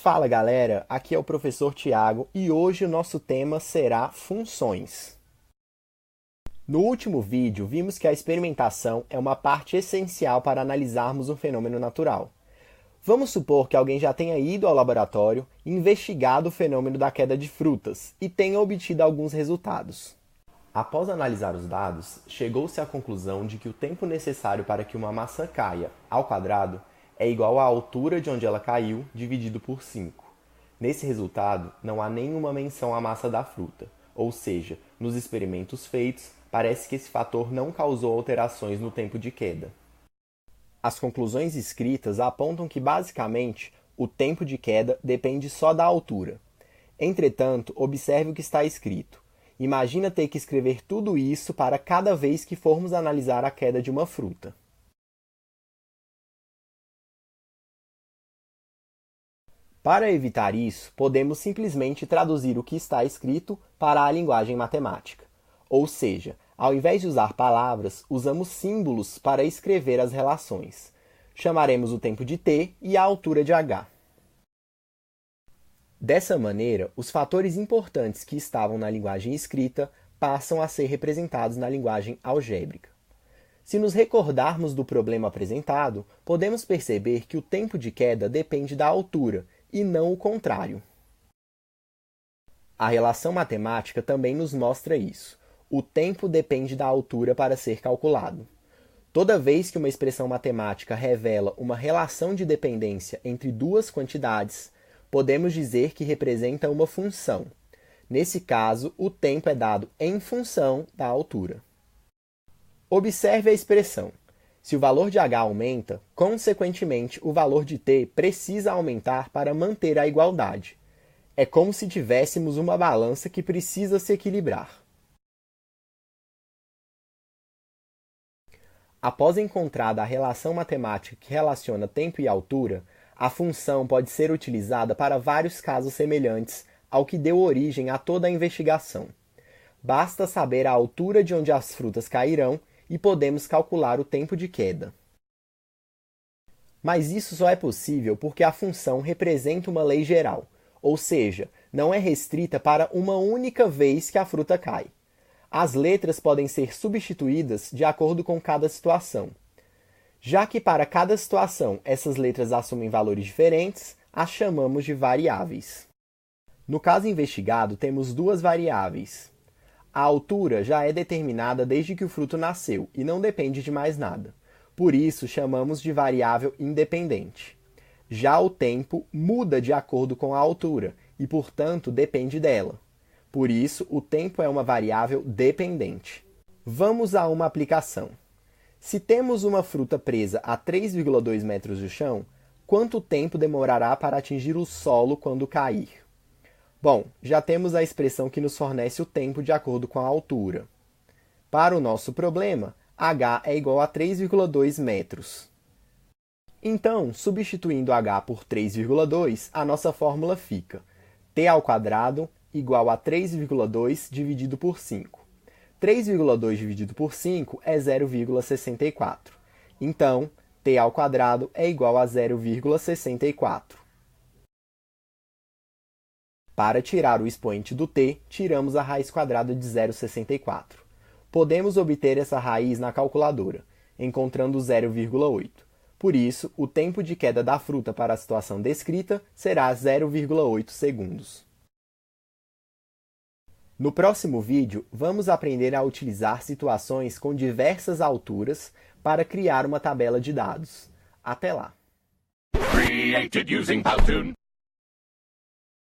Fala galera, aqui é o professor Tiago e hoje o nosso tema será funções. No último vídeo, vimos que a experimentação é uma parte essencial para analisarmos um fenômeno natural. Vamos supor que alguém já tenha ido ao laboratório e investigado o fenômeno da queda de frutas e tenha obtido alguns resultados. Após analisar os dados, chegou-se à conclusão de que o tempo necessário para que uma maçã caia ao quadrado é igual à altura de onde ela caiu dividido por 5. Nesse resultado, não há nenhuma menção à massa da fruta, ou seja, nos experimentos feitos, parece que esse fator não causou alterações no tempo de queda. As conclusões escritas apontam que, basicamente, o tempo de queda depende só da altura. Entretanto, observe o que está escrito. Imagina ter que escrever tudo isso para cada vez que formos analisar a queda de uma fruta. Para evitar isso, podemos simplesmente traduzir o que está escrito para a linguagem matemática. Ou seja, ao invés de usar palavras, usamos símbolos para escrever as relações. Chamaremos o tempo de t e a altura de h. Dessa maneira, os fatores importantes que estavam na linguagem escrita passam a ser representados na linguagem algébrica. Se nos recordarmos do problema apresentado, podemos perceber que o tempo de queda depende da altura, e não o contrário. A relação matemática também nos mostra isso. O tempo depende da altura para ser calculado. Toda vez que uma expressão matemática revela uma relação de dependência entre duas quantidades, podemos dizer que representa uma função. Nesse caso, o tempo é dado em função da altura. Observe a expressão. Se o valor de h aumenta, consequentemente, o valor de t precisa aumentar para manter a igualdade. É como se tivéssemos uma balança que precisa se equilibrar. Após encontrada a relação matemática que relaciona tempo e altura, a função pode ser utilizada para vários casos semelhantes ao que deu origem a toda a investigação. Basta saber a altura de onde as frutas cairão e podemos calcular o tempo de queda. Mas isso só é possível porque a função representa uma lei geral, ou seja, não é restrita para uma única vez que a fruta cai. As letras podem ser substituídas de acordo com cada situação. Já que para cada situação essas letras assumem valores diferentes, as chamamos de variáveis. No caso investigado, temos duas variáveis. A altura já é determinada desde que o fruto nasceu e não depende de mais nada. Por isso, chamamos de variável independente. Já o tempo muda de acordo com a altura e, portanto, depende dela. Por isso, o tempo é uma variável dependente. Vamos a uma aplicação. Se temos uma fruta presa a 3,2 metros do chão, quanto tempo demorará para atingir o solo quando cair? Bom, já temos a expressão que nos fornece o tempo de acordo com a altura. Para o nosso problema, h é igual a 3,2 metros. Então, substituindo h por 3,2, a nossa fórmula fica t² igual a 3,2 dividido por 5. 3,2 dividido por 5 é 0,64. Então, t² é igual a 0,64. Para tirar o expoente do t, tiramos a raiz quadrada de 0,64. Podemos obter essa raiz na calculadora, encontrando 0,8. Por isso, o tempo de queda da fruta para a situação descrita será 0,8 segundos. No próximo vídeo, vamos aprender a utilizar situações com diversas alturas para criar uma tabela de dados. Até lá! Created using Powtoon.